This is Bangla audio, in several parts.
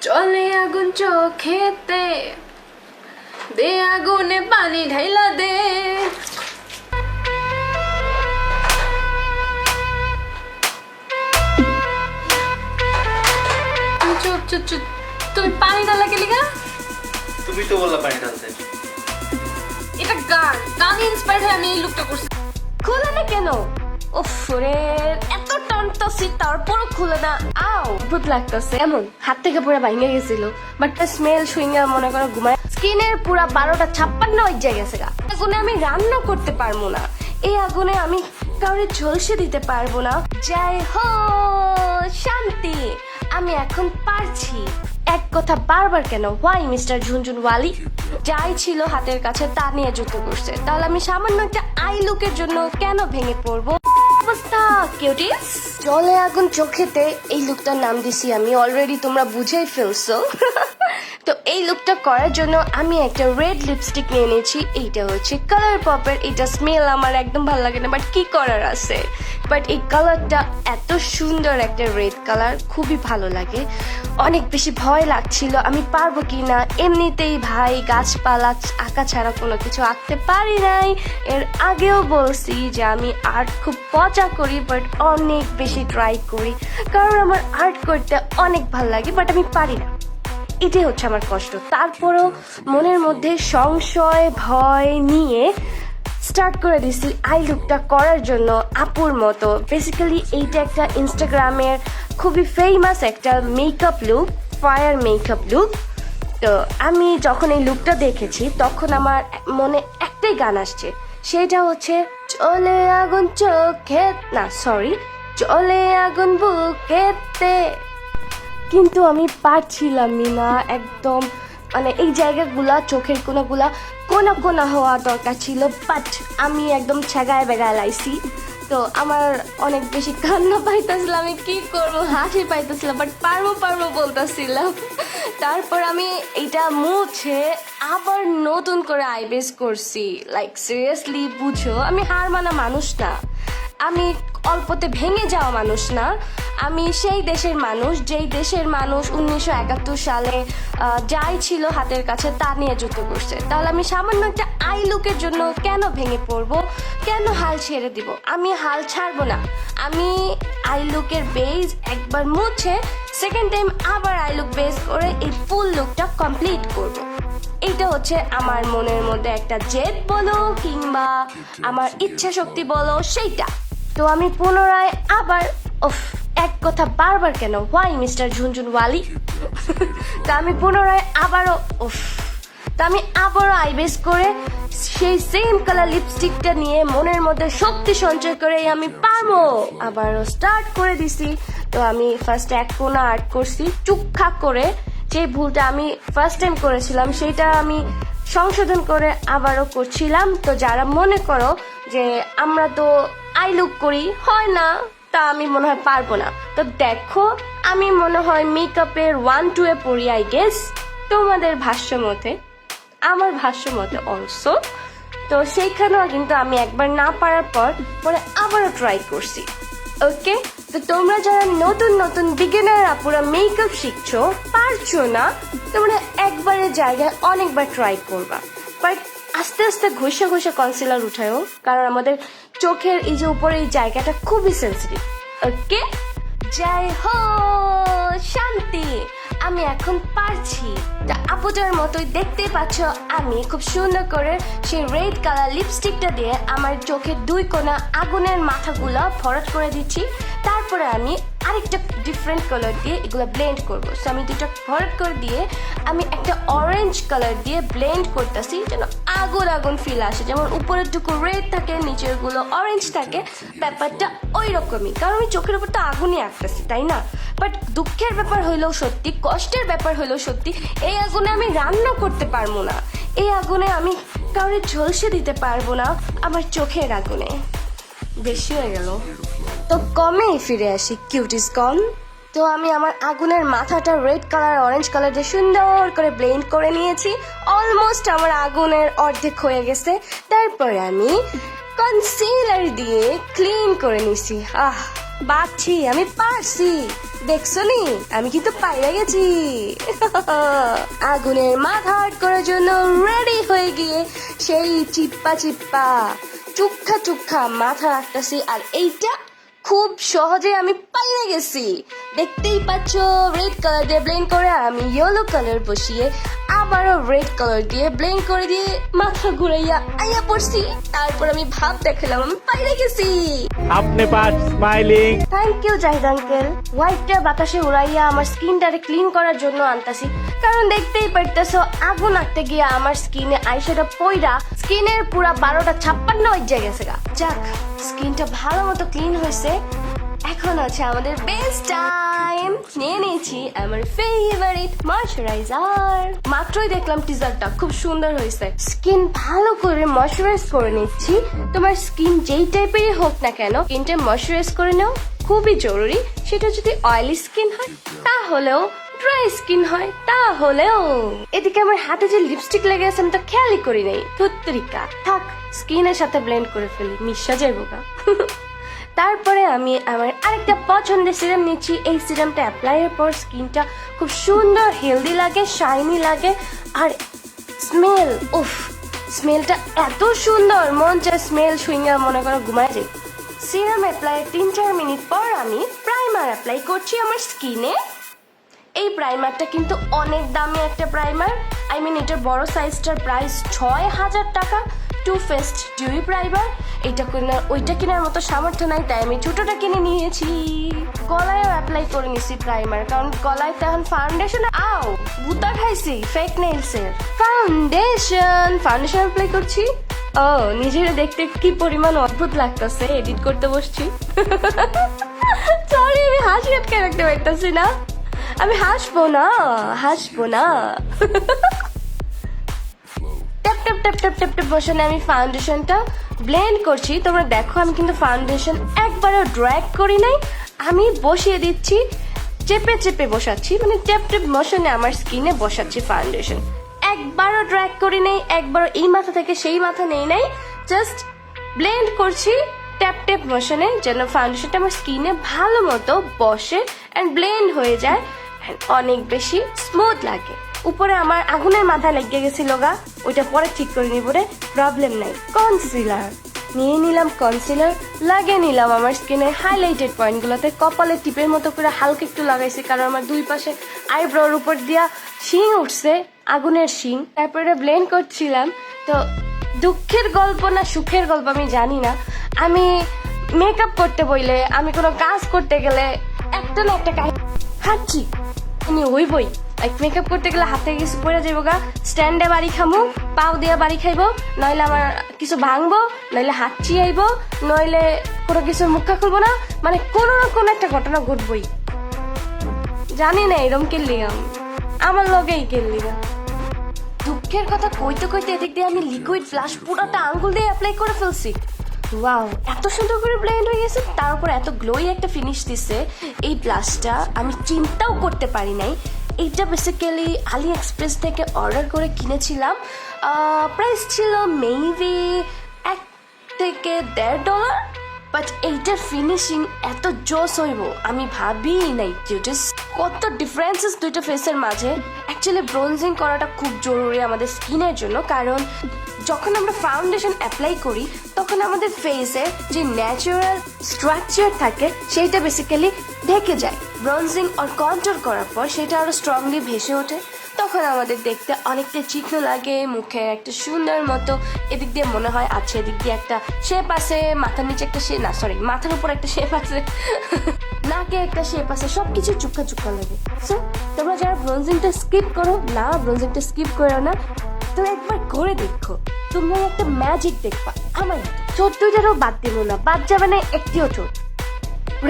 চলে আগুন চোখেতে, দে আগুনে পানি ঢাইলা দে। চুপ চুপ চুপ, তুমি পানি ঢালা গেলি গা? তুমি তো বললা পানি ঢালতে। এটা গান ইন্সপায়ার হয়ে আমি এই লুকটা করছি। খুলে না কেন? ওফরে এত টানতাছি তারপরও খুলে না। আও ভূত লাগতেছে এমন হাত থেকে পুরো ভাঙে গেছিল, বাট স্মেল সুইঙ্গা মনে করো ঘুমায় স্কিনের পুরা 12:56 হয়ে গেছে গা। আগুনে আমি রান্না করতে পারবো না, এই আগুনে আমি কাউরে ঝলসে দিতে পারবো না। জয় হো শান্তি, আমি এখন পারছি। এক কথা বারবার কেন? Why mister Jhunjhunwali? যাই ছিল হাতের কাছে তা নিয়ে যুদ্ধ করছে, তাহলে আমি সামান্য একটা আই লুকের জন্য কেন ভেঙে পড়বো? অবস্থা কিউটিস। জলে আগুন চোখেতে এই লুকটার নাম দিছি আমি, অলরেডি তোমরা বুঝেই ফেলছো। তো এই লুকটা করার জন্য আমি একটা রেড লিপস্টিক নিয়ে নিয়েছি। এইটা হচ্ছে কালার পপের। এটা স্মেল আমার একদম ভালো লাগে না, বাট কি করার আছে। বাট এই কালারটা এত সুন্দর একটা রেড কালার, খুবই ভালো লাগে। অনেক বেশি ভয় লাগছিল আমি পারবো কি না। এমনিতেই ভাই গাছপালা আঁকা ছাড়া কোনো কিছু আঁকতে পারি নাই। এর আগেও বলছি যে আমি আর্ট খুব পচা করি, বাট অনেক বেশি ট্রাই করি, কারণ আমার আর্ট করতে অনেক ভালো লাগে, বাট আমি পারি না। এটাই হচ্ছে আমার কষ্ট। তারপরও মনের মধ্যে সংশয় ভয় নিয়ে স্টার্ট করে দিছি আই লুকটা করার জন্য আপুর মতো। বেসিক্যালি এইটা একটা ইনস্টাগ্রামের খুবই ফেমাস একটা makeup look, fire makeup look. তো আমি যখন এই লুকটা দেখেছি তখন আমার মনে একটাই গান আসছে, সেটা হচ্ছে চলে আগুন চোখে, না সরি, চলে আগুন বুকেতে। কিন্তু আমি পারছিলামই না একদম, মানে এই জায়গাগুলা চোখের কোনাগুলা কোনা কোনা হওয়া দরকার ছিল, বাট আমি একদম ছেগায় বেগায় লাইছি। তো আমার অনেক বেশি কান্না পাইতেছিলাম, আমি কি করবো, হাসি পাইতেছিলাম, বাট পারবো বলতেছিলাম। তারপর আমি এটা মুছে আবার নতুন করে আইবেস করছি। লাইক সিরিয়াসলি বুঝো, আমি হার মানা মানুষ না, আমি অল্পতে ভেঙে যাওয়া মানুষ না। আমি সেই দেশের মানুষ যেই দেশের মানুষ 1971 সালে যাই ছিল হাতের কাছে তা নিয়ে যুদ্ধ করছে। তাহলে আমি সামান্য একটা আই লুকের জন্য কেন ভেঙে পড়বো, কেন হাল ছেড়ে দিব? আমি হাল ছাড়বো না। আমি আই লুকের বেস একবার মুছে সেকেন্ড টাইম আবার আই লুক বেস করে এই ফুল লুকটা কমপ্লিট করব। এইটা হচ্ছে আমার মনের মধ্যে একটা জেদ বলো কিংবা আমার ইচ্ছা শক্তি বলো, সেইটা। তো আমি পুনরায় আবার এক কথা বারবার কেন? Why mister Jhunjhunwali? তা আমি পুনরায় আবারও আইবেস করে সেই সেম কালার লিপস্টিকটা নিয়ে মনের মধ্যে শক্তি সঞ্চয় করে আমি পারবো আবারও স্টার্ট করে দিছি। তো আমি ফার্স্ট এক কোনা আর্ট করছি চুক্ষা করে, যে ভুলটা আমি ফার্স্ট টাইম করেছিলাম সেইটা আমি সংশোধন করে আবারও করছিলাম। তো যারা মনে করো যে আমরা তো আই লুক করি, হয় না, তা আমি মনে হয় পারবো না, তো দেখো আমি মনে হয় মেকআপের 1-2 এ পড়ি আই গেস, তোমাদের ভাষ্য মতে, আমার ভাষ্য মতে অলসো। তো সেইখানেও কিন্তু আমি একবার না পারার পরে আবারও ট্রাই করছি। ওকে, তো তোমরা যারা নতুন বিগিনার আপুরা মেকআপ শিখছো, পারছো না, তোমরা একবারের জায়গায় অনেকবার ট্রাই করবা, বাট আস্তে আস্তে ঘষে কনসিলার উঠায়ও, কারণ আমাদের চোখের এই যে উপরে এই জায়গাটা খুবই সেন্সিটিভ। ওকে, জয় হো শান্তি, আমি এখন পারছি। তা আপুটার মতোই দেখতেই পাচ্ছ আমি খুব সুন্দর করে সেই রেড কালার লিপস্টিকটা দিয়ে আমার চোখের 2 কোণা আগুনের মাথাগুলো ভরাট করে দিচ্ছি। তারপরে আমি আরেকটা ডিফারেন্ট কালার দিয়ে এগুলো ব্লেন্ড করবো। সো আমি দুটো ভরাট করে দিয়ে আমি একটা অরেঞ্জ কালার দিয়ে ব্লেন্ড করতেছি, যেন আগুন ফিল আসে, যেমন উপরের টুকু রেড থাকে নিচের গুলো অরেঞ্জ থাকে, ব্যাপারটা ওই রকমই, কারণ আমি চোখের উপর তো আগুনই আঁকতেছি, তাই না? বাট দুঃখের ব্যাপার হইলেও সত্যি, কষ্টের ব্যাপার হইলেও সত্যি, এই আগুনে আমি রান্না করতে পারবো না, এই আগুনে আমি কাউরে ঝলসে দিতে পারবো না, আমার চোখের আগুনে। বেশি হয়ে গেল, তো কমেই ফিরে আসি কিউটিস কম। তো আমি আমার আগুনের মাথাটা রেড কালার অরেঞ্জ কালার দিয়ে সুন্দর করে ব্লেন্ড করে নিয়েছি। অলমোস্ট আমার আগুনের অর্ধেক হয়ে গেছে। তারপরে আমি কনসিলার দিয়ে ক্লিন করে নিছি। বাঁচছি, আমি পারছি। দেখছো নি আমি কিন্তু পাইরা গেছি। আগুনের মাথা হাট করার জন্য রেডি হয়ে গিয়ে সেই চিপ্পা চিপ্পা চুক্ষা চুক্ষা মাথা রাখতেছি, আর এইটা খুব সহজে আমি পাইরা গেছি। দেখতেই পাচ্ছ রেড কালার দিয়ে ব্লেন্ড করে আমি ইয়েলো কালার বসিয়ে আবারও রেড কালার দিয়ে ব্লেন্ড করে দিয়ে মাথা ঘুরাইয়া আইয়া পড়ছি। তারপর আমি ভাব দেখালাম আমি পাইরা গেছি। अपने पास smiling. Thank you Zahid uncle. হোয়াইটটা বাতাসে উড়াইয়া আমার স্কিনটারে ক্লিন করার জন্য আনতাছি, কারণ দেখতেই পারতেছো আগুন আঁকতে গিয়ে আমার স্কিনে আইশ্যাডো পইরা স্কিনের পুরা 12টা 56 হয়ে গেছে গা। যাক, স্কিনটা ভালো মতো ক্লিন হয়েছে। এখন আছে আমাদের বেস্ট টাইম। নিয়ে নিয়েছি আমার ফেভারিট ময়শ্চারাইজার। মাত্রই দেখলাম টিজারটা খুব সুন্দর হয়েছে। স্কিন ভালো করে ময়শ্চারাইজ করে নিচ্ছি। তোমার স্কিন যেই টাইপেরই হোক না কেন, স্কিনটা ময়শ্চারাইজ করে নাও, খুবই জরুরি। সেটা যদি অয়েলি স্কিন হয় তাহলেও, ড্রাই স্কিন হয় তাহলেও। এদিকে আমার হাতে যে লিপস্টিক লেগে আছে আমি তো খেয়ালই করি নাই। ধুত্তরিকা, থাক স্কিনের সাথে ব্লেন্ড করে ফেলি, মিশা যাইবো গা। তারপরে আমি আমার আরেকটা পছন্দের সিরাম নিচ্ছি। এই সিরামটা অ্যাপ্লাই এর পর স্কিনটা খুব সুন্দর হেলদি লাগে, শাইনি লাগে, আর স্মেল, উফ স্মেলটা এত সুন্দর, মন চায় স্মেল সুইঙ্গা মনে করো ঘুমায় যায়। সিরাম অ্যাপ্লাই 3-4 মিনিট পর আমি প্রাইমার অ্যাপ্লাই করছি আমার স্কিনে। এই প্রাইমারটা কিন্তু অনেক দামি একটা প্রাইমার। আই মিন এটার বড় সাইজটার প্রাইস 6000 টাকা। Too Faced dewy primer. এটা ওইটা কেনার মতো সামর্থ্য নাই, তাই আমি ছোটটা কিনে নিয়েছি। গলায়ও অ্যাপ্লাই করে নিছি প্রাইমার, কারণ গলায় তো এখন ফাউন্ডেশন আও গুতা খাইছি ফেক নেইলসের। ফাউন্ডেশন অ্যাপ্লাই করছি। ও নিজের দেখতে কি পরিমাণ অদ্ভুত লাগতেছে, এডিট করতে বসছি। সরি, আমি হাসি আটকে রাখতে পারতেছি না। আমি হাসবো না। Tap tap tap tap tap tap বসানে আমি ফাউন্ডেশনটা ব্লেন্ড করছি। তোমরা দেখো আমি কিন্তু ফাউন্ডেশন একবারও ড্র্যাগ করি নাই, আমি বসিয়ে দিচ্ছি, চেপে চেপে বসাচ্ছি, মানে ট্যাপ ট্যাপ মোশনে আমার স্কিনে বসাচ্ছি ফাউন্ডেশন। একবারও ড্র্যাগ করি নাই, একবারও এই মাথা থেকে সেই মাথা নেই নাই, জাস্ট ব্লেন্ড করছি ট্যাপ ট্যাপ মোশনে, যেন ফাউন্ডেশনটা আমার স্কিনে ভালো মতো বসে অ্যান্ড ব্লেন্ড হয়ে যায়, অনেক বেশি স্মুথ লাগে। উপরে আমার আগুনের মাথায় লেগে গেছিল গা, ওইটা পরে ঠিক করে নিব রে, প্রবলেম নাই। কনসিলার নিয়ে নিলাম, কনসিলার লাগিয়ে নিলাম আমার স্কিনের হাইলাইটেড পয়েন্টগুলোতে। কপালে টিপের মতো করে হালকা একটু লাগাইছি, কারণ আমার দুই পাশে আইব্রোর উপর দিয়া শিং উঠছে, আগুনের শিং। তারপরে ব্লেন্ড করছিলাম। তো দুঃখের গল্প না সুখের গল্প আমি জানি না, আমি মেকআপ করতে বইলে, আমি কোনো কাজ করতে গেলে একটা না একটা হাঁটছি ওই বই। মেকআপ করতে গেলে হাত থেকে কিছু পড়ে যাবো গা, স্ট্যান্ডে বাড়ি খামো, পাও দিয়ে বাড়ি খাইবো, নইলে আমার কিছু ভাঙবো, নইলে হাত চিয়াইবো, নইলে কোনো কিছুর মুখা খুলবো না, মানে কোনো না কোনো একটা ঘটনা ঘটবই। জানি না এরম কেলিগাম আমার লগেই কেলিগাম। দুঃখের কথা কইতে কইতে এদিক দিয়ে আমি লিকুইড ব্লাশ পুরোটা আঙ্গুল দিয়ে অ্যাপ্লাই করে ফেলছি। ওয়াও, এত সুন্দর করে ব্লেন্ড হয়ে গেছে, তার উপর এত গ্লোই একটা ফিনিশ দিছে। এই ব্লাশটা আমি চিন্তাও করতে পারি নাই। এইটা বেসিক্যালি আলি এক্সপ্রেস থেকে অর্ডার করে কিনেছিলাম। প্রাইস ছিল মেবি $1 থেকে $1.5, বাট এইটার ফিনিশিং এত জোস হইব আমি ভাবি নাই। কত ডিফারেন্সেস দুইটা ফেসের মাঝে। অ্যাকচুয়ালি ব্রোনজিং করাটা খুব জরুরি আমাদের স্কিনের জন্য, কারণ যখন আমরা ফাউন্ডেশন অ্যাপ্লাই করি তখন আমাদের ফেসের যে ন্যাচারাল স্ট্রাকচার থাকে সেইটা বেসিক্যালি ঢেকে যায়। ব্রোনজিং আর কন্ট্রোল করার পর সেটা আরো স্ট্রংলি ভেসে ওঠে, তখন আমাদের দেখতে অনেকটা চিকনো লাগে, মুখে একটা সুন্দর মতো এদিক দিয়ে মনে হয় আচ্ছা এদিক দিয়ে একটা শেপ আছে, মাথার নিচে একটা শেপ, না সরি মাথার উপর একটা শেপ আছে, নাকে একটা শেপ আছে, সবকিছু চুক্কা চুক্কা লাগে। সো তোমরা যারা ব্রোনজিংটা স্কিপ করো না, ব্রোনজিংটা স্কিপ করো না, তো একবার করে দেখো, তোমরা একটা ম্যাজিক দেখবা। আমার চোট দুইটারও বাদ দিব না, বাদ যাবে না একটিও চোট।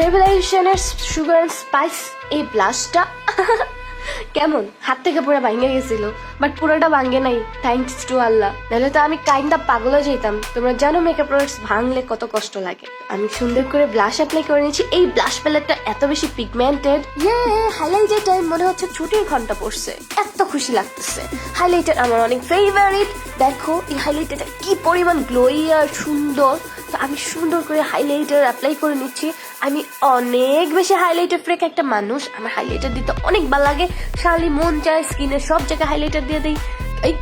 রেভলিউশনের সুগার অ্যান্ড স্পাইস এই ব্লাশটা কেমন হাত থেকে পুরো ভাঙে গেছিল, বাট পুরোটা ভাঙে নাই, থ্যাঙ্কস টু আল্লাহ, নাহলে তো আমি কাইন্ডা পাগল হয়ে যেতাম। তোমরা জানো মেকআপ প্রোডাক্টস ভাঙলে কত কষ্ট লাগে। আমি সুন্দর করে ব্লাশ অ্যাপ্লাই করে নিয়েছি। এই ব্লাশ প্যালেটটা এত বেশি পিগমেন্টেড, হাইলাইটের টাইম মনে হচ্ছে ছুটির ঘন্টা পড়ছে, এত খুশি লাগতেছে। হাইলাইটার আমার অনেক ফেভারিট। দেখো এই হাইলাইটারটা কি পরিমাণ গ্লোই আর সুন্দর, তো আমি সুন্দর করে হাইলাইটার অ্যাপ্লাই করে নিচ্ছি। আমি অনেক বেশি হাইলাইটার ফ্রেক একটা মানুষ, আমার হাইলাইটার দিতে অনেক ভালো লাগে। শালি মন চায় স্কিনের সব জায়গায় হাইলাইটার দিয়ে দিই। এই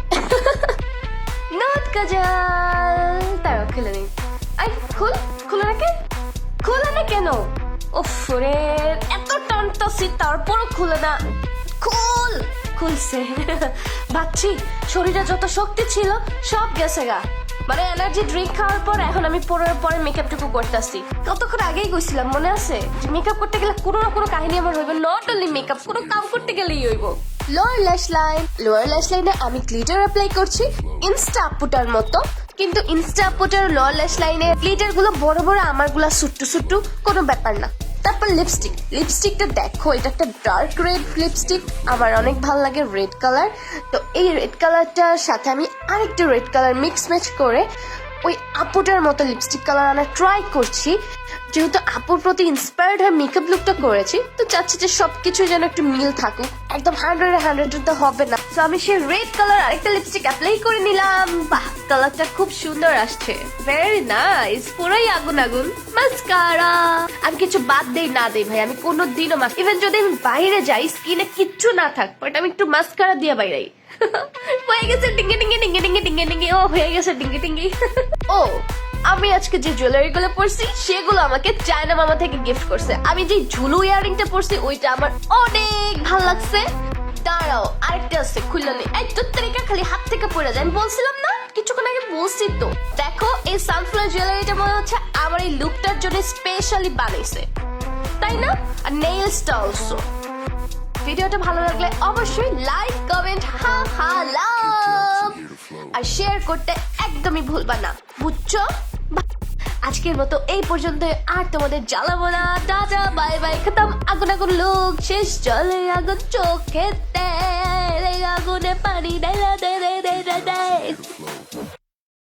নট কাজল, তারা খুলে নেই। আই খুলে না কেন? উফ রে, এত টানতাছি তারপরও খুলে না। খুলছে। ভাবছি শরীরে যত শক্তি ছিল সব গেছে গা। মানে এনার্জি ড্রিঙ্ক খাওয়ার পর এখন আমি পরে মেকআপটুকু করতেছি। কতক্ষণ আগেই গেছিলাম, মনে আছে যে মেকআপ করতে গেলে কোনো না কোনো কাহিনী আমার হইবে। নট অনলি মেকআপ, কোনো কাম করতে গেলেই হইব। লোয়ার ল্যাশ লাইনে আমি গ্লিটার অ্যাপ্লাই করছি ইনস্টা আপুটার মতো, কিন্তু ইনস্টা আপুটার লোয়ার ল্যাশ লাইনে গ্লিটার গুলো বড় বড়, আমার গুলা সুট্টু কোনো ব্যাপার না। তারপর লিপস্টিকটা দেখো, এটা একটা ডার্ক রেড লিপস্টিক, আমার অনেক ভালো লাগে রেড কালার। তো এই রেড কালারটার সাথে আমি আরেকটা রেড কালার মিক্স ম্যাচ করে ওই আপুটার মতো লিপস্টিক কালার আনা ট্রাই করছি। যেহেতু আপুর প্রতি ইন্সপায়ার্ড হয়ে মেকআপ লুকটা করেছি, তো চাচ্ছি যে সবকিছু যেন একটু মিল থাকুক, একদম 100 তো হবে না। তো আমি সেই রেড কালার আরেকটা লিপস্টিক অ্যাপ্লাই করে নিলাম। বাহ, কালারটা খুব সুন্দর আসছে, ভেরি নাইস, পুরোই আগুন। মাস্কারা আমি কিছু বাদ দেই না দেই ভাই, আমি কোনোদিনও ইভেন যদি আমি বাইরে যাই স্কিনে কিচ্ছু না থাক, বাট আমি একটু মাস্কারা দিয়ে বাইরে হয়ে গেছে ডিঙ্গে। ও হয়ে গেছে ডিঙ্গে। ও আমি আজকে যে জুয়েলারি গুলো পরছি সেগুলো আমাকে চায়না মামা থেকে গিফট করছে। আমি যে ঝুলু ইয়ারিংটা পরছি ওইটা আমার অনেক ভালো লাগছে। দাঁড়াও, আরেকটা আছে, খুললে নেই। এই তোর তারিখা খালি হাত থেকে পড়ে যায়, আমি বলছিলাম না কিছুক্ষণ আগে, বলছি তো। দেখো এই সানফ্লাওয়ার জুয়েলারিটা মনে হচ্ছে আমার এই লুকটার জন্য স্পেশালি বানাইছে, তাই না? আর নেইলসটা অলসো। ভিডিওটা ভালো লাগলে অবশ্যই লাইক, কমেন্ট, লাভ আর শেয়ার করতে একদমই ভুলবা না, বুঝছো? আজকের মতো এই পর্যন্ত, আর তোমাদের জ্বালাবো না। টাটা, বাই বাই, খতম। আগুন লোক শেষ, জলে আগুন চোখে, আগুনে পানি দেয়।